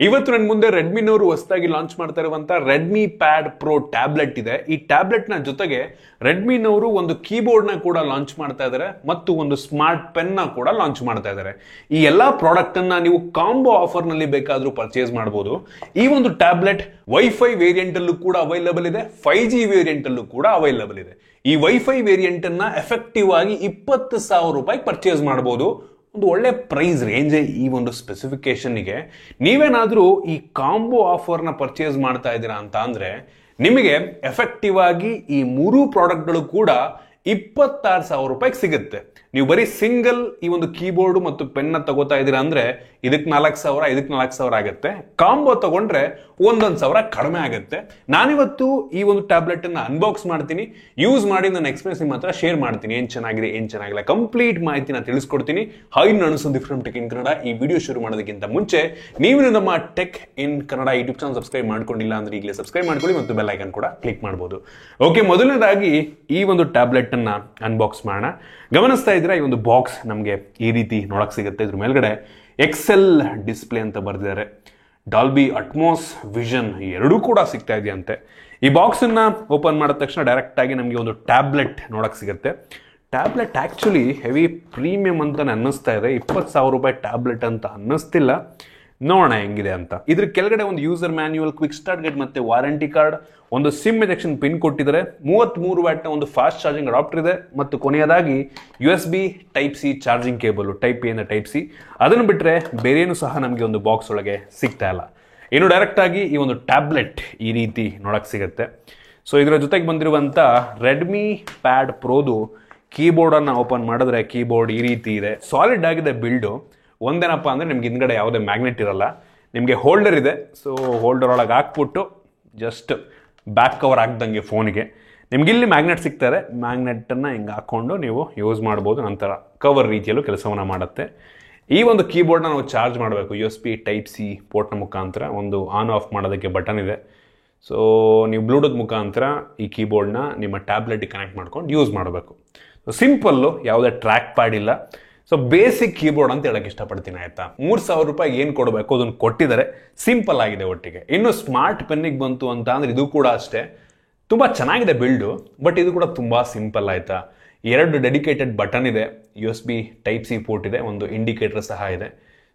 ಇವತ್ತು ನನ್ನ ಮುಂದೆ ರೆಡ್ಮಿನವರು ಹೊಸದಾಗಿ ಲಾಂಚ್ ಮಾಡ್ತಾ ಇರುವಂತ ರೆಡ್ಮಿ ಪ್ಯಾಡ್ ಪ್ರೋ ಟ್ಯಾಬ್ಲೆಟ್ ಇದೆ. ಈ ಟ್ಯಾಬ್ಲೆಟ್ ನ ಜೊತೆಗೆ ರೆಡ್ಮಿನವರು ಒಂದು ಕೀಬೋರ್ಡ್ ನ ಕೂಡ ಲಾಂಚ್ ಮಾಡ್ತಾ ಇದ್ದಾರೆ ಮತ್ತು ಒಂದು ಸ್ಮಾರ್ಟ್ ಪೆನ್ ನ ಕೂಡ ಲಾಂಚ್ ಮಾಡ್ತಾ ಇದ್ದಾರೆ. ಈ ಎಲ್ಲಾ ಪ್ರಾಡಕ್ಟ್ ಅನ್ನ ನೀವು ಕಾಂಬೋ ಆಫರ್ ನಲ್ಲಿ ಬೇಕಾದ್ರೂ ಪರ್ಚೇಸ್ ಮಾಡಬಹುದು. ಈ ಒಂದು ಟ್ಯಾಬ್ಲೆಟ್ ವೈಫೈ ವೇರಿಯಂಟ್ ಅಲ್ಲೂ ಕೂಡ ಅವೈಲಬಲ್ ಇದೆ, 5G ವೇರಿಯಂಟ್ ಅಲ್ಲೂ ಕೂಡ ಅವೈಲಬಲ್ ಇದೆ. ಈ ವೈಫೈ ವೇರಿಯಂಟ್ ಅನ್ನ ಎಫೆಕ್ಟಿವ್ ಆಗಿ 20,000 ರೂಪಾಯಿ ಪರ್ಚೇಸ್ ಮಾಡಬಹುದು. ಒಂದು ಒಳ್ಳೆ ಪ್ರೈಸ್ ರೇಂಜೇ ಈ ಒಂದು ಸ್ಪೆಸಿಫಿಕೇಶನ್ಗೆ. ನೀವೇನಾದ್ರೂ ಈ ಕಾಂಬೋ ಆಫರ್ನ ಪರ್ಚೇಸ್ ಮಾಡ್ತಾ ಇದ್ದೀರಾ ಅಂತ ಅಂದ್ರೆ ನಿಮಗೆ ಎಫೆಕ್ಟಿವ್ ಆಗಿ ಈ ಮೂರು ಪ್ರಾಡಕ್ಟ್ಗಳು ಕೂಡ 26,000 ರೂಪಾಯಿಗೆ ಸಿಗುತ್ತೆ. ನೀವು ಬರೀ ಸಿಂಗಲ್ ಈ ಒಂದು ಕೀಬೋರ್ಡ್ ಮತ್ತು ಪೆನ್ನ ತಗೋತಾ ಇದ್ದೀರಾ ಅಂದ್ರೆ ಇದಕ್ಕೆ 4,000 ಇದಕ್ಕೆ 4,000 ಆಗುತ್ತೆ. ಕಾಂಬೋ ತಗೊಂಡ್ರೆ 1,000 ಕಡಿಮೆ ಆಗುತ್ತೆ. ನಾನಿವತ್ತು ಈ ಒಂದು ಟ್ಯಾಬ್ಲೆಟ್ ಅನ್ನ ಅನ್ಬಾಕ್ಸ್ ಮಾಡ್ತೀನಿ, ಯೂಸ್ ಮಾಡಿ ನನ್ನ ಎಕ್ಸ್ಪೀರಿಯನ್ಸ್ ನಿಮ್ಮ ಹತ್ರ ಶೇರ್ ಮಾಡ್ತೀನಿ. ಏನ್ ಚೆನ್ನಾಗಿದೆ ಏನ್ ಚೆನ್ನಾಗಿಲ್ಲ ಕಂಪ್ಲೀಟ್ ಮಾಹಿತಿನ ತಿಳಿಸ್ಕೊಡ್ತೀನಿ. ಹಾಯ್, ನಾನು Sandeep from tech in Kannada. ಈ ವಿಡಿಯೋ ಶುರು ಮಾಡೋದಕ್ಕಿಂತ ಮುಂಚೆ ನೀವು ನಮ್ಮ tech in Kannada YouTube channel subscribe ಮಾಡ್ಕೊಂಡಿಲ್ಲ ಅಂದ್ರೆ ಈಗಲೇ ಸಬ್ಸ್ಕ್ರೈಬ್ ಮಾಡ್ಕೊಳ್ಳಿ ಮತ್ತು ಬೆಲ್ ಐಕಾನ್ ಕೂಡ ಕ್ಲಿಕ್ ಮಾಡಬಹುದು. ಓಕೆ, ಮೊದಲನೇದಾಗಿ ಈ ಒಂದು ಟ್ಯಾಬ್ಲೆಟ್ ಅನ್ನ ಅನ್ಬಾಕ್ಸ್ ಮಾಡೋಣ. ಗಮನಿಸ್ತಾ ಇದ್ರೆ ಈ ಒಂದು ಬಾಕ್ಸ್ ನಮಗೆ ಈ ರೀತಿ ನೋಡಕ್ ಸಿಗುತ್ತೆ. ಇದ್ರ ಮೇಲ್ಗಡೆ ಎಕ್ಸೆಲ್ ಡಿಸ್ಪ್ಲೇ ಅಂತ ಬರೆದಿದ್ದಾರೆ. ಡಾಲ್ಬಿ ಅಟ್ಮಾಸ್ ವಿಷನ್ ಎರಡೂ ಕೂಡ ಸಿಗ್ತಾ ಇದೆಯಂತೆ. ಈ ಬಾಕ್ಸ್ ಅನ್ನ ಓಪನ್ ಮಾಡಿದ ತಕ್ಷಣ ಡೈರೆಕ್ಟ್ ಆಗಿ ನಮಗೆ ಒಂದು ಟ್ಯಾಬ್ಲೆಟ್ ನೋಡಕ್ ಸಿಗುತ್ತೆ. ಟ್ಯಾಬ್ಲೆಟ್ ಆಕ್ಚುಲಿ ಹೆವಿ ಪ್ರೀಮಿಯಂ ಅಂತಾನೆ ಅನ್ನಿಸ್ತಾ ಇದೆ. 20,000 ರೂಪಾಯಿ ಟ್ಯಾಬ್ಲೆಟ್ ಅಂತ ಅನ್ನಿಸ್ತಿಲ್ಲ. ನೋಡೋಣ ಹೆಂಗಿದೆ ಅಂತ. ಇದ್ರ ಕೆಳಗಡೆ ಒಂದು user manual, quick start guide ಮತ್ತೆ ವಾರಂಟಿ ಕಾರ್ಡ್, ಒಂದು ಸಿಮ್ ಎಜೆಕ್ಷನ್ ಪಿನ್ ಕೊಟ್ಟಿದ್ದಾರೆ, 33 ವ್ಯಾಟ್ನ ಒಂದು ಫಾಸ್ಟ್ ಚಾರ್ಜಿಂಗ್ ಅಡಾಪ್ಟರ್ ಇದೆ ಮತ್ತು ಕೊನೆಯದಾಗಿ USB type C charging cable, type A ಇಂದ ಟೈಪ್ ಸಿ. ಅದನ್ನು ಬಿಟ್ಟರೆ ಬೇರೇನು ಸಹ ನಮಗೆ ಒಂದು ಬಾಕ್ಸ್ ಒಳಗೆ ಸಿಗ್ತಾ ಇಲ್ಲ. ಇನ್ನು ಡೈರೆಕ್ಟ್ ಆಗಿ ಈ ಒಂದು ಟ್ಯಾಬ್ಲೆಟ್ ಈ ರೀತಿ ನೋಡಕ್ ಸಿಗುತ್ತೆ. ಸೊ ಇದರ ಜೊತೆಗೆ ಬಂದಿರುವಂತ ರೆಡ್ಮಿ ಪ್ಯಾಡ್ ಪ್ರೋದು ಕೀಬೋರ್ಡ್ ಅನ್ನ ಓಪನ್ ಮಾಡಿದ್ರೆ ಕೀಬೋರ್ಡ್ ಈ ರೀತಿ ಇದೆ. ಸಾಲಿಡ್ ಆಗಿದೆ ಬಿಲ್ಡು. ಒಂದೇನಪ್ಪ ಅಂದ್ರೆ ನಿಮ್ಗೆ ಹಿಂದ್ಗಡೆ ಯಾವುದೇ ಮ್ಯಾಗ್ನೆಟ್ ಇರಲ್ಲ, ನಿಮಗೆ ಹೋಲ್ಡರ್ ಇದೆ. ಸೊ ಹೋಲ್ಡರ್ ಒಳಗೆ ಹಾಕ್ಬಿಟ್ಟು ಜಸ್ಟ್ ಬ್ಯಾಕ್ ಕವರ್ ಹಾಕ್ದಂಗೆ ಫೋನ್ಗೆ ನಿಮ್ಗೆ ಇಲ್ಲಿ ಮ್ಯಾಗ್ನೆಟ್ ಸಿಗ್ತಾರೆ. ಮ್ಯಾಗ್ನೆಟನ್ನು ಹಿಂಗೆ ಹಾಕ್ಕೊಂಡು ನೀವು ಯೂಸ್ ಮಾಡ್ಬೋದು. ನಂತರ ಕವರ್ ರೀತಿಯಲ್ಲೂ ಕೆಲಸವನ್ನು ಮಾಡುತ್ತೆ. ಈ ಒಂದು ಕೀಬೋರ್ಡ್ನ ನಾವು ಚಾರ್ಜ್ ಮಾಡಬೇಕು. USB ಟೈಪ್ ಸಿ ಪೋರ್ಟ್ನ ಮುಖಾಂತರ ಒಂದು ಆನ್ ಆಫ್ ಮಾಡೋದಕ್ಕೆ ಬಟನ್ ಇದೆ. ಸೊ ನೀವು ಬ್ಲೂಟೂತ್ ಮುಖಾಂತರ ಈ ಕೀಬೋರ್ಡ್ನ ನಿಮ್ಮ ಟ್ಯಾಬ್ಲೆಟ್ಗೆ ಕನೆಕ್ಟ್ ಮಾಡ್ಕೊಂಡು ಯೂಸ್ ಮಾಡಬೇಕು. ಸೊ ಸಿಂಪಲ್ಲು, ಯಾವುದೇ ಟ್ರ್ಯಾಕ್ ಪ್ಯಾಡ್ ಇಲ್ಲ. ಸೊ ಬೇಸಿಕ್ ಕೀಬೋರ್ಡ್ ಅಂತ ಹೇಳಕ್ ಇಷ್ಟಪಡ್ತೀನಿ, ಆಯ್ತಾ. 3,000 ರೂಪಾಯಿ ಏನು ಕೊಡಬೇಕು ಅದನ್ನು ಕೊಟ್ಟಿದ್ದಾರೆ. ಸಿಂಪಲ್ ಆಗಿದೆ ಒಟ್ಟಿಗೆ. ಇನ್ನು ಸ್ಮಾರ್ಟ್ ಪೆನ್ನಿಗೆ ಬಂತು ಅಂತ ಅಂದ್ರೆ ಇದು ಕೂಡ ಅಷ್ಟೇ ತುಂಬಾ ಚೆನ್ನಾಗಿದೆ ಬಿಲ್ಡು, ಬಟ್ ಇದು ಕೂಡ ತುಂಬಾ ಸಿಂಪಲ್, ಆಯ್ತಾ. 2 ಡೆಡಿಕೇಟೆಡ್ ಬಟನ್ ಇದೆ, USB ಟೈಪ್ ಸಿ ಪೋರ್ಟ್ ಇದೆ, ಒಂದು ಇಂಡಿಕೇಟರ್ ಸಹ ಇದೆ.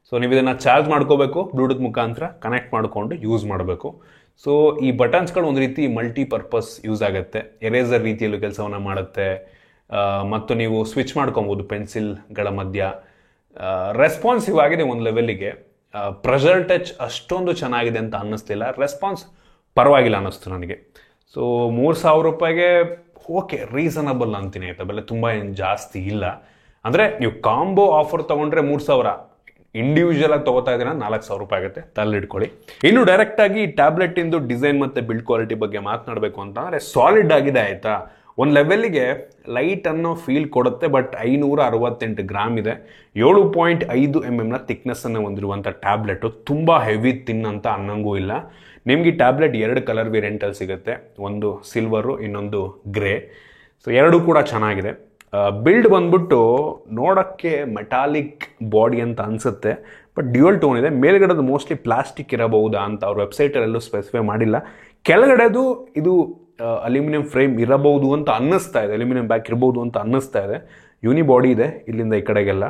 ಸೊ ನೀವು ಇದನ್ನ ಚಾರ್ಜ್ ಮಾಡ್ಕೋಬೇಕು, ಬ್ಲೂಟೂತ್ ಮುಖಾಂತರ ಕನೆಕ್ಟ್ ಮಾಡಿಕೊಂಡು ಯೂಸ್ ಮಾಡಬೇಕು. ಸೊ ಈ ಬಟನ್ಸ್ಗಳು ಒಂದು ರೀತಿ ಮಲ್ಟಿಪರ್ಪಸ್ ಯೂಸ್ ಆಗುತ್ತೆ. ಎರೇಸರ್ ರೀತಿಯಲ್ಲೂ ಕೆಲಸವನ್ನ ಮಾಡುತ್ತೆ ಮತ್ತು ನೀವು ಸ್ವಿಚ್ ಮಾಡ್ಕೊಬೋದು ಪೆನ್ಸಿಲ್ಗಳ ಮಧ್ಯ. ರೆಸ್ಪಾನ್ಸಿವ್ ಆಗಿದೆ ಒಂದು ಲೆವೆಲ್ಲಿಗೆ. ಪ್ರೆಷರ್ ಟಚ್ ಅಷ್ಟೊಂದು ಚೆನ್ನಾಗಿದೆ ಅಂತ ಅನ್ನಿಸ್ತಿಲ್ಲ. ರೆಸ್ಪಾನ್ಸ್ ಪರವಾಗಿಲ್ಲ ಅನ್ನಿಸ್ತು ನನಗೆ. ಸೊ 3,000 ರೂಪಾಯಿಗೆ ಓಕೆ, ರೀಸನಬಲ್ ಅಂತೀನಿ, ಆಯ್ತಾ. ಬೆಲೆ ತುಂಬ ಏನು ಜಾಸ್ತಿ ಇಲ್ಲ. ಅಂದರೆ ನೀವು ಕಾಂಬೋ ಆಫರ್ ತೊಗೊಂಡ್ರೆ 3,000, ಇಂಡಿವಿಜುವಲ್ ಆಗಿ ತಗೋತಾ ಇದ್ದೀರಾ 4,000 ರೂಪಾಯಿ ಆಗುತ್ತೆ, ತಲ್ಲಿಟ್ಕೊಳ್ಳಿ. ಇನ್ನು ಡೈರೆಕ್ಟ್ ಆಗಿ ಈ ಟ್ಯಾಬ್ಲೆಟ್ ಇಂದು ಡಿಸೈನ್ ಮತ್ತೆ ಬಿಲ್ಡ್ ಕ್ವಾಲಿಟಿ ಬಗ್ಗೆ ಮಾತನಾಡಬೇಕು ಅಂತ ಅಂದರೆ ಸಾಲಿಡ್ ಆಗಿದೆ, ಆಯ್ತಾ. ಒಂದು ಲೆವೆಲ್ಗೆ ಲೈಟ್ ಅನ್ನೋ ಫೀಲ್ ಕೊಡುತ್ತೆ. ಬಟ್ 568 ಗ್ರಾಮ್ ಇದೆ. 7.5 mm ಥಿಕ್ನೆಸ್ ಅನ್ನು ಹೊಂದಿರುವಂಥ ಟ್ಯಾಬ್ಲೆಟ್. ತುಂಬ ಹೆವಿ ತಿನ್ ಅಂತ ಅನ್ನಂಗೂ ಇಲ್ಲ. ನಿಮ್ಗೆ ಈ ಟ್ಯಾಬ್ಲೆಟ್ 2 ಕಲರ್ ವೇರಿಯಂಟಲ್ಲಿ ಸಿಗುತ್ತೆ, ಒಂದು ಸಿಲ್ವರು, ಇನ್ನೊಂದು ಗ್ರೇ. ಸೊ ಎರಡೂ ಕೂಡ ಚೆನ್ನಾಗಿದೆ. ಬಿಲ್ಡ್ ಬಂದ್ಬಿಟ್ಟು ನೋಡೋಕ್ಕೆ ಮೆಟಾಲಿಕ್ ಬಾಡಿ ಅಂತ ಅನಿಸುತ್ತೆ, ಬಟ್ ಡ್ಯುಯಲ್ ಟೋನ್ ಇದೆ. ಮೇಲ್ಗಡೆದು ಮೋಸ್ಟ್ಲಿ ಪ್ಲಾಸ್ಟಿಕ್ ಇರಬಹುದಾ ಅಂತ ಅವ್ರ ವೆಬ್ಸೈಟಲ್ಲೂ ಸ್ಪೆಸಿಫೈ ಮಾಡಿಲ್ಲ. ಕೆಳಗಡೆದು ಇದು ಅಲ್ಯೂಮಿನಿಯಂ ಫ್ರೇಮ್ ಇರಬಹುದು ಅಂತ ಅನ್ನಿಸ್ತಾ ಇದೆ, ಅಲ್ಯೂಮಿನಿಯಂ ಬ್ಯಾಕ್ ಇರಬಹುದು ಅಂತ ಅನ್ನಿಸ್ತಾ ಇದೆ. ಯೂನಿ ಬಾಡಿ ಇದೆ ಇಲ್ಲಿಂದ ಈ ಕಡೆಗೆಲ್ಲ.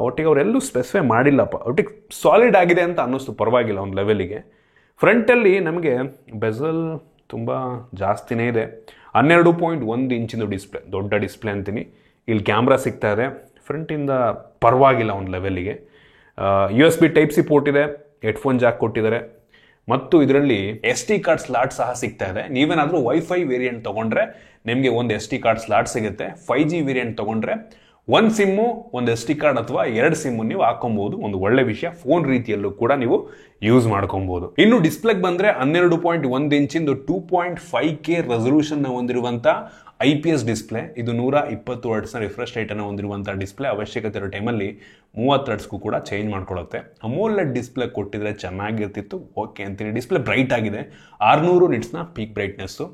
ಒಟ್ಟಿಗೆ ಅವರೆಲ್ಲೂ ಸ್ಪೆಸಿಫೈ ಮಾಡಿಲ್ಲಪ್ಪ. ಒಟ್ಟಿಗೆ ಸಾಲಿಡ್ ಆಗಿದೆ ಅಂತ ಅನ್ನಿಸ್ತು, ಪರವಾಗಿಲ್ಲ ಒಂದು ಲೆವೆಲಿಗೆ. ಫ್ರಂಟಲ್ಲಿ ನಮಗೆ ಬೆಸಲ್ ತುಂಬ ಜಾಸ್ತಿನೇ ಇದೆ. 12.1 ಇಂಚಿಂದು ಡಿಸ್ಪ್ಲೇ, ದೊಡ್ಡ ಡಿಸ್ಪ್ಲೇ ಅಂತೀನಿ. ಇಲ್ಲಿ ಕ್ಯಾಮ್ರಾ ಸಿಗ್ತಾ ಇದೆ. ಫ್ರಂಟಿಂದ ಪರವಾಗಿಲ್ಲ ಒಂದು ಲೆವೆಲಿಗೆ. USB ಟೈಪ್ ಸಿ ಪೋರ್ಟ್ ಇದೆ, ಹೆಡ್ಫೋನ್ ಜಾಕ್ ಕೊಟ್ಟಿದ್ದಾರೆ ಮತ್ತು ಇದರಲ್ಲಿ SD ಕಾರ್ಡ್ ಸ್ಲಾಟ್ ಸಹ ಸಿಗ್ತಾ ಇದೆ. ನೀವೇನಾದ್ರೂ ವೈಫೈ ವೇರಿಯಂಟ್ ತಗೊಂಡ್ರೆ ನಿಮಗೆ ಒಂದು SD ಕಾರ್ಡ್ ಸ್ಲಾಟ್ ಸಿಗುತ್ತೆ. 5G ವೇರಿಯಂಟ್ ತಗೊಂಡ್ರೆ ಒಂದು ಸಿಮ್ಮು, ಒಂದು SD ಕಾರ್ಡ್ ಅಥವಾ 2 ಸಿಮ್ಮು ನೀವು ಹಾಕೊಬಹುದು. ಒಂದು ಒಳ್ಳೆ ವಿಷಯ. ಫೋನ್ ರೀತಿಯಲ್ಲೂ ಕೂಡ ನೀವು ಯೂಸ್ ಮಾಡ್ಕೊಬಹುದು. ಇನ್ನು ಡಿಸ್ಪ್ಲೇಗೆ ಬಂದ್ರೆ 12.1 ಇಂಚಿಂದು 2.5K ರೆಸಲ್ಯೂಷನ್ ಹೊಂದಿರುವಂತ IPS ಡಿಸ್ಪ್ಲೇ. ಇದು 120 ಹರ್ಟ್ಸ್ ರಿಫ್ರೆಶ್ ರೇಟ್ ಅನ್ನು ಹೊಂದಿರುವಂತಹ ಡಿಸ್ಪ್ಲೇ. ಅವಶ್ಯಕತೆ ಇರೋ ಟೈಮಲ್ಲಿ 30 ಹರ್ಟ್ಸ್ಗೂ ಕೂಡ ಚೇಂಜ್ ಮಾಡ್ಕೊಳ್ಳುತ್ತೆ. ಅಮೋಲೆಡ್ ಡಿಸ್ಪ್ಲೇ ಕೊಟ್ಟಿದ್ರೆ ಚೆನ್ನಾಗಿರ್ತಿತ್ತು, ಓಕೆ ಅಂತೀನಿ. ಡಿಸ್ಪ್ಲೇ ಬ್ರೈಟ್ ಆಗಿದೆ, 600 ನಿಟ್ಸ್ನ ಪೀಕ್ ಬ್ರೈಟ್ನೆಸ್ಸು.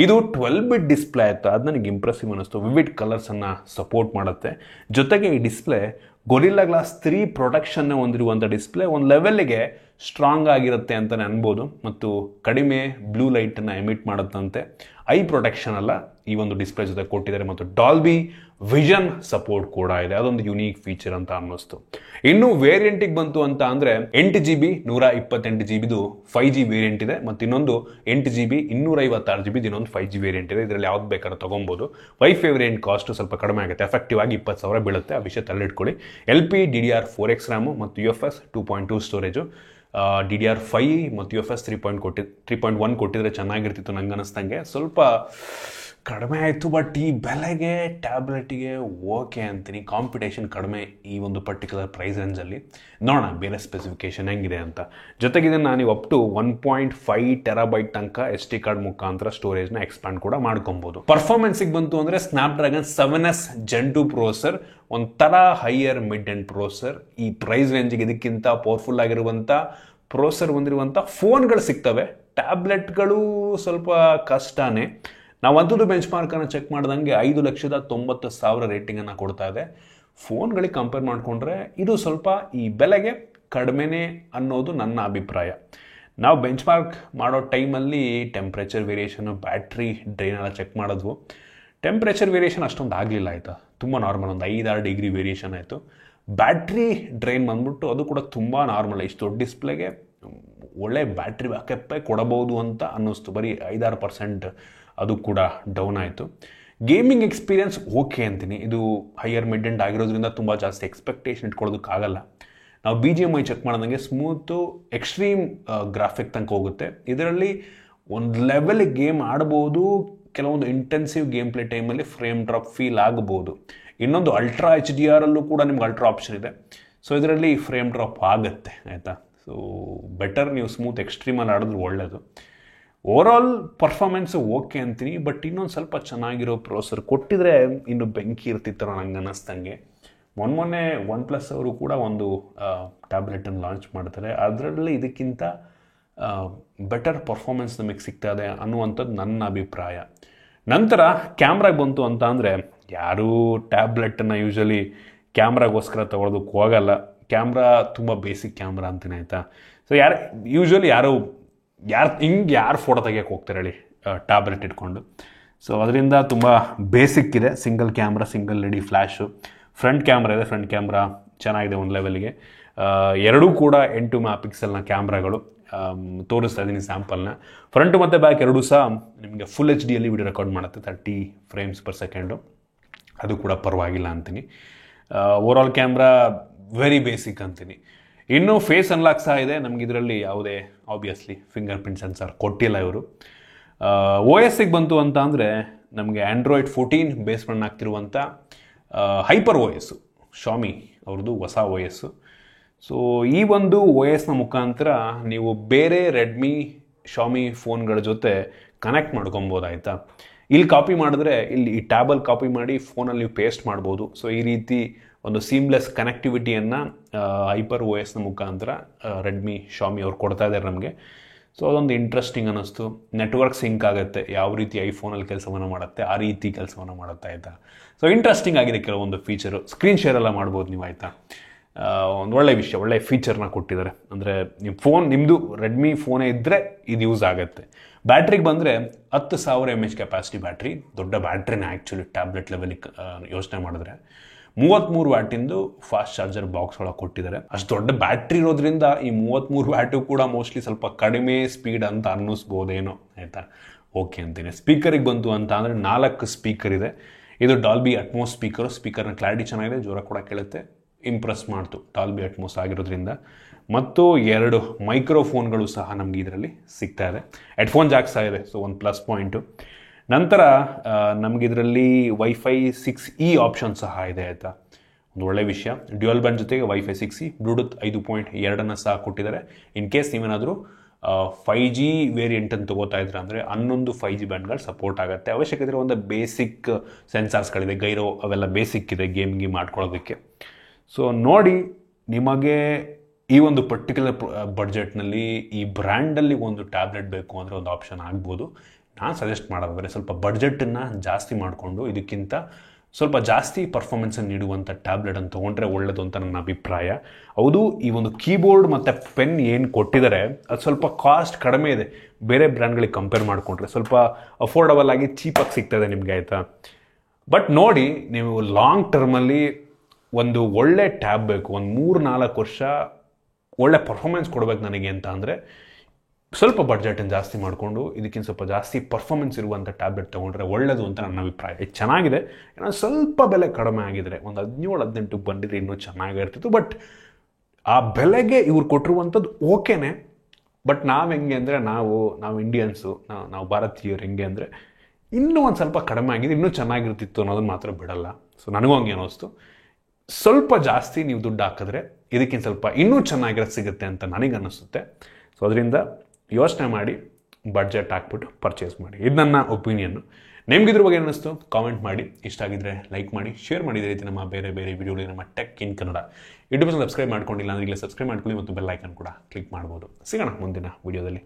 ಇದು 12 ಬಿಟ್ ಡಿಸ್ಪ್ಲೇ ಆಯಿತು, ಅದು ನನಗೆ ಇಂಪ್ರೆಸಿವ್ ಅನ್ನಿಸ್ತು. ವಿವಿಡ್ ಕಲರ್ಸನ್ನು ಸಪೋರ್ಟ್ ಮಾಡುತ್ತೆ. ಜೊತೆಗೆ ಈ ಡಿಸ್ಪ್ಲೇ ಗೊರಿಲ್ಲಾ ಗ್ಲಾಸ್ 3 ಪ್ರೊಟೆಕ್ಷನ್ ಹೊಂದಿರುವಂಥ ಡಿಸ್ಪ್ಲೇ. ಒಂದು ಲೆವೆಲ್ಗೆ ಸ್ಟ್ರಾಂಗ್ ಆಗಿರುತ್ತೆ ಅಂತಲೇ ಅನ್ಬೋದು ಮತ್ತು ಕಡಿಮೆ ಬ್ಲೂ ಲೈಟನ್ನು ಎಮಿಟ್ ಮಾಡುತ್ತಂತೆ. ಐ ಪ್ರೊಟೆಕ್ಷನ್ ಅಲ್ಲ ಈ ಒಂದು ಡಿಸ್ಪ್ಲೇ ಜೊತೆ ಕೊಟ್ಟಿದ್ದಾರೆ ಮತ್ತು ಡಾಲ್ಬಿ ವಿಷನ್ ಸಪೋರ್ಟ್ ಕೂಡ ಇದೆ. ಅದೊಂದು ಯುನೀಕ್ ಫೀಚರ್ ಅಂತ ಅನ್ನಿಸ್ತು. ಇನ್ನು ವೇರಿಯಂಟಿಗೆ ಬಂತು ಅಂತ ಅಂದರೆ 8GB 128GBದು 5G ವೇರಿಯಂಟ್ ಇದೆ ಮತ್ತು ಇನ್ನೊಂದು 8GB 256GB ಇನ್ನೊಂದು 5G ವೇರಿಯಂಟ್ ಇದೆ. ಇದರಲ್ಲಿ ಯಾವ್ದು ಬೇಕಾದ್ರೂ ತೊಗೊಬೋದು. ವೈಫೈ ವೇರಿಯಂಟ್ ಕಾಸ್ಟ್ ಸ್ವಲ್ಪ ಕಡಿಮೆ ಆಗುತ್ತೆ, ಎಫೆಕ್ಟಿವ್ ಆಗಿ 20,000 ಬೀಳುತ್ತೆ. ಆ ವಿಷಯ ತಳ್ಳಿಟ್ಕೊಳ್ಳಿ. LP DDR4X ರ್ಯಾಮು ಮತ್ತು UFS 2.2 ಸ್ಟೋರೇಜು, DDR5 ಮತ್ತು UFS 3.1 ಕೊಟ್ಟಿದ್ರೆ ಚೆನ್ನಾಗಿರ್ತಿತ್ತು ನಂಗೆ ಅನ್ನಿಸ್ದಂಗೆ. ಸ್ವಲ್ಪ ಕಡಿಮೆ ಆಯಿತು, ಬಟ್ ಈ ಬೆಲೆಗೆ ಟ್ಯಾಬ್ಲೆಟಿಗೆ ಓಕೆ ಅಂತೀನಿ. ಕಾಂಪಿಟೇಷನ್ ಕಡಿಮೆ ಈ ಒಂದು ಪರ್ಟಿಕ್ಯುಲರ್ ಪ್ರೈಸ್ ರೇಂಜಲ್ಲಿ. ನೋಡೋಣ ಬೇರೆ ಸ್ಪೆಸಿಫಿಕೇಶನ್ ಹೆಂಗಿದೆ ಅಂತ. ಜೊತೆಗೆ ನೀವು ಅಪ್ ಟು 1.5 TB ತನಕ SD ಕಾರ್ಡ್ ಮುಖಾಂತರ ಸ್ಟೋರೇಜ್ನ ಎಕ್ಸ್ಪ್ಯಾಂಡ್ ಕೂಡ ಮಾಡ್ಕೊಬೋದು. ಪರ್ಫಾರ್ಮೆನ್ಸಿಗೆ ಬಂತು ಅಂದರೆ ಸ್ನ್ಯಾಪ್ಡ್ರ್ಯಾಗನ್ 7S Gen 2 ಪ್ರೊಸೆಸರ್, ಒಂಥರ ಹೈಯರ್ ಮಿಡ್ ಎಂಡ್ ಪ್ರೊಸೆಸರ್. ಈ ಪ್ರೈಸ್ ರೇಂಜಿಗೆ ಇದಕ್ಕಿಂತ ಪವರ್ಫುಲ್ ಆಗಿರುವಂಥ ಪ್ರೊಸೆಸರ್ ಹೊಂದಿರುವಂಥ ಫೋನ್ಗಳು ಸಿಗ್ತವೆ. ಟ್ಯಾಬ್ಲೆಟ್ಗಳು ಸ್ವಲ್ಪ ಕಷ್ಟನೇ. ನಾವು ಅಂಥದ್ದು ಬೆಂಚ್ ಮಾರ್ಕನ್ನು ಚೆಕ್ ಮಾಡ್ದಂಗೆ 5,90,000 ರೇಟಿಂಗನ್ನು ಕೊಡ್ತಾ ಇದೆ. ಫೋನ್ಗಳಿಗೆ ಕಂಪೇರ್ ಮಾಡಿಕೊಂಡ್ರೆ ಇದು ಸ್ವಲ್ಪ ಈ ಬೆಲೆಗೆ ಕಡಿಮೆನೇ ಅನ್ನೋದು ನನ್ನ ಅಭಿಪ್ರಾಯ. ನಾವು ಬೆಂಚ್ ಮಾರ್ಕ್ ಮಾಡೋ ಟೈಮಲ್ಲಿ ಟೆಂಪ್ರೇಚರ್ ವೇರಿಯೇಷನು, ಬ್ಯಾಟ್ರಿ ಡ್ರೈನ್ ಎಲ್ಲ ಚೆಕ್ ಮಾಡಿದ್ವು. ಟೆಂಪ್ರೇಚರ್ ವೇರಿಯೇಷನ್ ಅಷ್ಟೊಂದು ಆಗಲಿಲ್ಲ ಆಯಿತಾ, ತುಂಬ ನಾರ್ಮಲ್, ಒಂದು 5-6 ಡಿಗ್ರಿ ವೇರಿಯೇಷನ್ ಆಯಿತು. ಬ್ಯಾಟ್ರಿ ಡ್ರೈನ್ ಬಂದ್ಬಿಟ್ಟು ಅದು ಕೂಡ ತುಂಬ ನಾರ್ಮಲ್. ಇಷ್ಟು ದೊಡ್ಡ ಡಿಸ್ಪ್ಲೇಗೆ ಒಳ್ಳೆ ಬ್ಯಾಟ್ರಿ ಬ್ಯಾಕಪ್ಪೇ ಕೊಡಬಹುದು ಅಂತ ಅನ್ನಿಸ್ತು. ಬರೀ 5-6% ಅದು ಕೂಡ ಡೌನ್ ಆಯಿತು. ಗೇಮಿಂಗ್ ಎಕ್ಸ್ಪೀರಿಯನ್ಸ್ ಓಕೆ ಅಂತೀನಿ. ಇದು ಹೈಯರ್ ಮಿಡ್ ಎಂಡ್ ಆಗಿರೋದ್ರಿಂದ ತುಂಬ ಜಾಸ್ತಿ ಎಕ್ಸ್ಪೆಕ್ಟೇಷನ್ ಇಟ್ಕೊಳ್ಳೋದಕ್ಕಾಗಲ್ಲ. ನಾವು BGMI ಚೆಕ್ ಮಾಡೋದಂಗೆ ಸ್ಮೂತು ಎಕ್ಸ್ಟ್ರೀಮ್ ಗ್ರಾಫಿಕ್ ತನಕ ಹೋಗುತ್ತೆ. ಇದರಲ್ಲಿ ಒಂದು ಲೆವೆಲ್ ಗೇಮ್ ಆಡ್ಬೋದು, ಕೆಲವೊಂದು ಇಂಟೆನ್ಸಿವ್ ಗೇಮ್ ಪ್ಲೇ ಟೈಮಲ್ಲಿ ಫ್ರೇಮ್ ಡ್ರಾಪ್ ಫೀಲ್ ಆಗ್ಬೋದು. ಇನ್ನೊಂದು ಅಲ್ಟ್ರಾ HDR ಅಲ್ಲೂ ಕೂಡ ನಿಮ್ಗೆ ಅಲ್ಟ್ರಾ ಆಪ್ಷನ್ ಇದೆ. ಸೊ ಇದರಲ್ಲಿ ಫ್ರೇಮ್ ಡ್ರಾಪ್ ಆಗುತ್ತೆ ಆಯಿತಾ. ಸೊ ಬೆಟರ್ ನೀವು ಸ್ಮೂತ್ ಎಕ್ಸ್ಟ್ರೀಮಲ್ಲಿ ಆಡಿದ್ರೆ ಒಳ್ಳೆಯದು. ಓವರಾಲ್ ಪರ್ಫಾರ್ಮೆನ್ಸು ಓಕೆ ಅಂತೀನಿ, ಬಟ್ ಇನ್ನೊಂದು ಸ್ವಲ್ಪ ಚೆನ್ನಾಗಿರೋ ಪ್ರೊಸೆಸರ್ ಕೊಟ್ಟಿದ್ರೆ ಇನ್ನು ಬೆಂಕಿ ಇರ್ತಿತ್ತಾರೋ ನಂಗೆ ಅನ್ನಿಸ್ದಂಗೆ. ಮೊನ್ನೆ OnePlus ಅವರು ಕೂಡ ಒಂದು ಟ್ಯಾಬ್ಲೆಟನ್ನು ಲಾಂಚ್ ಮಾಡ್ತಾರೆ. ಅದರಲ್ಲಿ ಇದಕ್ಕಿಂತ ಬೆಟರ್ ಪರ್ಫಾರ್ಮೆನ್ಸ್ ನಮಗೆ ಸಿಗ್ತಾ ಇದೆ ಅನ್ನುವಂಥದ್ದು ನನ್ನ ಅಭಿಪ್ರಾಯ. ನಂತರ ಕ್ಯಾಮ್ರಾಗೆ ಬಂತು ಅಂತ ಅಂದರೆ ಯಾರೂ ಟ್ಯಾಬ್ಲೆಟನ್ನು ಯೂಶಲಿ ಕ್ಯಾಮ್ರಾಗೋಸ್ಕರ ತೊಗೊಳೋದಕ್ಕೆ ಹೋಗಲ್ಲ. ಕ್ಯಾಮ್ರಾ ತುಂಬ ಬೇಸಿಕ್ ಕ್ಯಾಮ್ರಾ ಅಂತೀನಿ ಆಯಿತಾ. ಸೊ ಯೂಶಲಿ ಯಾರು ಫೋಟೋ ತೆಗಿಯೋಕೆ ಹೋಗ್ತಾರೆ ಹೇಳಿ ಟ್ಯಾಬ್ಲೆಟ್ ಇಟ್ಕೊಂಡು. ಸೊ ಅದರಿಂದ ತುಂಬ ಬೇಸಿಕ್ ಇದೆ. Single camera, single LED flash, front camera ಇದೆ. ಫ್ರಂಟ್ ಕ್ಯಾಮ್ರಾ ಚೆನ್ನಾಗಿದೆ ಒಂದು ಲೆವೆಲ್ಗೆ. ಎರಡೂ ಕೂಡ 8 MP ಕ್ಯಾಮ್ರಾಗಳು. ತೋರಿಸ್ತಾ ಇದ್ದೀನಿ ಸ್ಯಾಂಪಲ್ನ. ಫ್ರಂಟ್ ಮತ್ತು ಬ್ಯಾಕ್ ಎರಡೂ ಸಹ ನಿಮಗೆ ಫುಲ್ HDಯಲ್ಲಿ ವಿಡಿಯೋ ರೆಕಾರ್ಡ್ ಮಾಡುತ್ತೆ, 30 frames/second. ಅದು ಕೂಡ ಪರವಾಗಿಲ್ಲ ಅಂತೀನಿ. ಓವರಾಲ್ ಕ್ಯಾಮ್ರಾ ವೆರಿ ಬೇಸಿಕ್ ಅಂತೀನಿ. ಇನ್ನು ಫೇಸ್ ಅನ್ಲಾಕ್ ಸಹ ಇದೆ ನಮ್ಗೆ. ಇದರಲ್ಲಿ ಯಾವುದೇ ಆಬ್ವಿಯಸ್ಲಿ ಫಿಂಗರ್ ಪ್ರಿಂಟ್ ಸೆನ್ಸರ್ ಕೊಟ್ಟಿಲ್ಲ ಇವರು. OSಗೆ ಬಂತು ಅಂತ ಅಂದರೆ ನಮಗೆ Android 14 base run ಆಗ್ತಿರುವಂಥ HyperOS, Shami ಅವ್ರದ್ದು ಹೊಸ OS. ಸೊ ಈ ಒಂದು OSನ ಮುಖಾಂತರ ನೀವು ಬೇರೆ ರೆಡ್ಮಿ, ಶಾಮಿ ಫೋನ್ಗಳ ಜೊತೆ ಕನೆಕ್ಟ್ ಮಾಡ್ಕೊಬೋದಾಯ್ತಾ. ಇಲ್ಲಿ ಕಾಪಿ ಮಾಡಿದ್ರೆ ಇಲ್ಲಿ ಈ ಟ್ಯಾಬಲ್ಲಿ ಕಾಪಿ ಮಾಡಿ ಫೋನಲ್ಲಿ ನೀವು ಪೇಸ್ಟ್ ಮಾಡ್ಬೋದು. ಸೊ ಈ ರೀತಿ ಒಂದು ಸೀಮ್ಲೆಸ್ ಕನೆಕ್ಟಿವಿಟಿಯನ್ನು HyperOSನ ಮುಖಾಂತರ ರೆಡ್ಮಿ, ಶಾಮಿ ಅವ್ರು ಕೊಡ್ತಾ ಇದ್ದಾರೆ ನಮಗೆ. ಸೊ ಅದೊಂದು ಇಂಟ್ರೆಸ್ಟಿಂಗ್ ಅನ್ನಿಸ್ತು. ನೆಟ್ವರ್ಕ್ ಸಿಂಕ್ ಆಗುತ್ತೆ, ಯಾವ ರೀತಿ ಐಫೋನಲ್ಲಿ ಕೆಲಸವನ್ನು ಮಾಡುತ್ತೆ ಆ ರೀತಿ ಕೆಲಸವನ್ನು ಮಾಡುತ್ತೆ ಆಯಿತಾ. ಸೊ ಇಂಟ್ರೆಸ್ಟಿಂಗ್ ಆಗಿದೆ ಕೆಲವೊಂದು ಫೀಚರು. ಸ್ಕ್ರೀನ್ ಶೇರ್ ಎಲ್ಲ ಮಾಡ್ಬೋದು ನೀವು ಆಯಿತಾ. ಒಂದು ಒಳ್ಳೆ ವಿಷಯ, ಒಳ್ಳೆ ಫೀಚರ್ನ ಕೊಟ್ಟಿದ್ದಾರೆ. ಅಂದರೆ ನಿಮ್ಮ ಫೋನ್, ನಿಮ್ಮದು ರೆಡ್ಮಿ ಫೋನೇ ಇದ್ದರೆ ಇದು ಯೂಸ್ ಆಗುತ್ತೆ. ಬ್ಯಾಟ್ರಿಗೆ ಬಂದರೆ 10,000 mAh ಕೆಪಾಸಿಟಿ ಬ್ಯಾಟ್ರಿ. ದೊಡ್ಡ ಬ್ಯಾಟ್ರಿನ ಆ್ಯಕ್ಚುಲಿ ಟ್ಯಾಬ್ಲೆಟ್ ಲೆವೆಲಿಗೆ ಯೋಚನೆ ಮಾಡಿದ್ರೆ. 33 ವ್ಯಾಟಿಂದು ಫಾಸ್ಟ್ ಚಾರ್ಜರ್ ಬಾಕ್ಸ್ ಒಳಗೆ ಕೊಟ್ಟಿದ್ದಾರೆ. ಅಷ್ಟು ದೊಡ್ಡ ಬ್ಯಾಟ್ರಿ ಇರೋದ್ರಿಂದ ಈ 33 ವ್ಯಾಟು ಕೂಡ ಮೋಸ್ಟ್ಲಿ ಸ್ವಲ್ಪ ಕಡಿಮೆ ಸ್ಪೀಡ್ ಅಂತ ಅನ್ನಿಸ್ಬೋದೇನೋ ಆಯಿತಾ. ಓಕೆ ಅಂತೀನಿ. ಸ್ಪೀಕರಿಗೆ ಬಂತು ಅಂತ ಅಂದರೆ 4 ಸ್ಪೀಕರ್ ಇದೆ. ಇದು ಡಾಲ್ಬಿ ಅಟ್ಮೋಸ್ ಸ್ಪೀಕರು. ಸ್ಪೀಕರ್ನ ಕ್ಲಾರಿಟಿ ಚೆನ್ನಾಗಿದೆ, ಜೋರಾಗಿ ಕೂಡ ಕೇಳುತ್ತೆ. ಇಂಪ್ರೆಸ್ ಮಾಡ್ತು ಡಾಲ್ಬಿ ಅಟ್ಮೋಸ್ ಆಗಿರೋದ್ರಿಂದ. ಮತ್ತು 2 ಮೈಕ್ರೋಫೋನ್ಗಳು ಸಹ ನಮಗೆ ಇದರಲ್ಲಿ ಸಿಗ್ತಾ ಇದೆ. ಹೆಡ್ಫೋನ್ ಜಾಕ್ ಸಹ ಇದೆ, ಸೊ ಒಂದು ಪ್ಲಸ್ ಪಾಯಿಂಟು. ನಂತರ ನಮಗೆ ಇದರಲ್ಲಿ ವೈಫೈ 6E ಆಪ್ಷನ್ ಸಹ ಇದೆ ಆಯಿತಾ. ಒಂದು ಒಳ್ಳೆ ವಿಷಯ. ಡ್ಯುಯಲ್ ಬ್ಯಾಂಡ್ ಜೊತೆಗೆ ವೈಫೈ 6E, ಬ್ಲೂಟೂತ್ 5.2 ಸಹ ಕೊಟ್ಟಿದ್ದಾರೆ. ಇನ್ ಕೇಸ್ ನೀವೇನಾದರೂ 5G ವೇರಿಯಂಟನ್ನು ತೊಗೋತಾ ಇದ್ರೆ ಅಂದರೆ 11 5G ಬ್ಯಾಂಡ್ಗಳು ಸಪೋರ್ಟ್ ಆಗುತ್ತೆ. ಅವಶ್ಯಕತೆ ಇರೋ ಒಂದು ಬೇಸಿಕ್ ಸೆನ್ಸಾರ್ಸ್ಗಳಿದೆ, ಗೈರೋ ಅವೆಲ್ಲ ಬೇಸಿಕ್ ಇದೆ ಗೇಮ್ಗೆ ಮಾಡ್ಕೊಳ್ಳೋದಕ್ಕೆ. ಸೊ ನೋಡಿ, ನಿಮಗೆ ಈ ಒಂದು ಪರ್ಟಿಕ್ಯುಲರ್ ಬಡ್ಜೆಟ್ನಲ್ಲಿ ಈ ಬ್ರ್ಯಾಂಡಲ್ಲಿ ಒಂದು ಟ್ಯಾಬ್ಲೆಟ್ ಬೇಕು ಅಂದರೆ ಒಂದು ಆಪ್ಷನ್ ಆಗ್ಬೋದು. ನಾನು ಸಜೆಸ್ಟ್ ಮಾಡೋದಾದರೆ ಸ್ವಲ್ಪ ಬಡ್ಜೆಟನ್ನು ಜಾಸ್ತಿ ಮಾಡಿಕೊಂಡು ಇದಕ್ಕಿಂತ ಸ್ವಲ್ಪ ಜಾಸ್ತಿ ಪರ್ಫಾರ್ಮೆನ್ಸನ್ನು ನೀಡುವಂಥ ಟ್ಯಾಬ್ಲೆಟನ್ನು ತೊಗೊಂಡ್ರೆ ಒಳ್ಳೆಯದು ಅಂತ ನನ್ನ ಅಭಿಪ್ರಾಯ. ಹೌದು, ಈ ಒಂದು ಕೀಬೋರ್ಡ್ ಮತ್ತು ಪೆನ್ ಏನು ಕೊಟ್ಟಿದ್ದಾರೆ ಅದು ಸ್ವಲ್ಪ ಕಾಸ್ಟ್ ಕಡಿಮೆ ಇದೆ, ಬೇರೆ ಬ್ರ್ಯಾಂಡ್ಗಳಿಗೆ ಕಂಪೇರ್ ಮಾಡಿಕೊಂಡ್ರೆ ಸ್ವಲ್ಪ ಅಫೋರ್ಡಬಲ್ ಆಗಿ ಚೀಪಾಗಿ ಸಿಗ್ತದೆ ನಿಮಗೆ, ಆಯಿತಾ. ಬಟ್ ನೋಡಿ, ನೀವು ಲಾಂಗ್ ಟರ್ಮಲ್ಲಿ ಒಂದು ಒಳ್ಳೆ ಟ್ಯಾಬ್ ಬೇಕು, ಒಂದು 3-4 ವರ್ಷ ಒಳ್ಳೆ ಪರ್ಫಾರ್ಮೆನ್ಸ್ ಕೊಡಬೇಕು ನನಗೆ ಅಂತ ಅಂದರೆ ಸ್ವಲ್ಪ ಬಡ್ಜೆಟನ್ನು ಜಾಸ್ತಿ ಮಾಡಿಕೊಂಡು ಇದಕ್ಕಿಂತ ಸ್ವಲ್ಪ ಜಾಸ್ತಿ ಪರ್ಫಾರ್ಮೆನ್ಸ್ ಇರುವಂಥ ಟ್ಯಾಬ್ಲೆಟ್ ತೊಗೊಂಡ್ರೆ ಒಳ್ಳೆಯದು ಅಂತ ನನ್ನ ಅಭಿಪ್ರಾಯ. ಇದು ಚೆನ್ನಾಗಿದೆ, ಏನೋ ಸ್ವಲ್ಪ ಬೆಲೆ ಕಡಿಮೆ ಆಗಿದ್ರೆ ಒಂದು 17-18 ಬಂದಿದ್ರೆ ಇನ್ನೂ ಚೆನ್ನಾಗಿರ್ತಿತ್ತು. ಬಟ್ ಆ ಬೆಲೆಗೆ ಇವ್ರು ಕೊಟ್ಟಿರುವಂಥದ್ದು ಓಕೆನೆ. ಬಟ್ ನಾವು ಹೆಂಗೆ ಅಂದರೆ ನಾವು ಇಂಡಿಯನ್ಸು, ನಾವು ಭಾರತೀಯರು ಹೆಂಗೆ ಅಂದರೆ ಇನ್ನೂ ಒಂದು ಸ್ವಲ್ಪ ಕಡಿಮೆ ಆಗಿದೆ, ಇನ್ನೂ ಚೆನ್ನಾಗಿರ್ತಿತ್ತು ಅನ್ನೋದನ್ನು ಮಾತ್ರ ಬಿಡಲ್ಲ. ಸೊ ನನಗೂ ಹಂಗೆ ಅನ್ನಿಸ್ತು. ಸ್ವಲ್ಪ ಜಾಸ್ತಿ ನೀವು ದುಡ್ಡು ಹಾಕಿದ್ರೆ ಇದಕ್ಕಿಂತ ಸ್ವಲ್ಪ ಇನ್ನೂ ಚೆನ್ನಾಗಿರೋದು ಸಿಗುತ್ತೆ ಅಂತ ನನಗೆ ಅನ್ನಿಸುತ್ತೆ. ಸೊ ಅದರಿಂದ ಯೋಚನೆ ಮಾಡಿ ಬಡ್ಜೆಟ್ ಹಾಕ್ಬಿಟ್ಟು ಪರ್ಚೇಸ್ ಮಾಡಿ. ಇದು ನನ್ನ ಒಪಿನಿಯನ್ನು. ನಿಮ್ಗೆ ಇದ್ರ ಬಗ್ಗೆ ಅನ್ನಿಸ್ತು ಕಾಮೆಂಟ್ ಮಾಡಿ. ಇಷ್ಟ ಆಗಿದ್ರೆ ಲೈಕ್ ಮಾಡಿ, ಶೇರ್ ಮಾಡಿ. ಇದೇ ರೀತಿ ನಮ್ಮ ಬೇರೆ ವಿಡಿಯೋಗಳು ನಮ್ಮ tech in Kannada YouTube subscribe ಮಾಡ್ಕೊಂಡಿಲ್ಲ ಅಂದರೆ ಈಗಲೇ ಸಬ್ಸ್ಕ್ರೈಬ್ ಮಾಡ್ಕೊಳ್ಳಿ ಮತ್ತು ಬೆಲ್ ಐಕನ್ ಕೂಡ ಕ್ಲಿಕ್ ಮಾಡ್ಬೋದು. ಸಿಗೋಣ ಮುಂದಿನ ವಿಡಿಯೋದಲ್ಲಿ.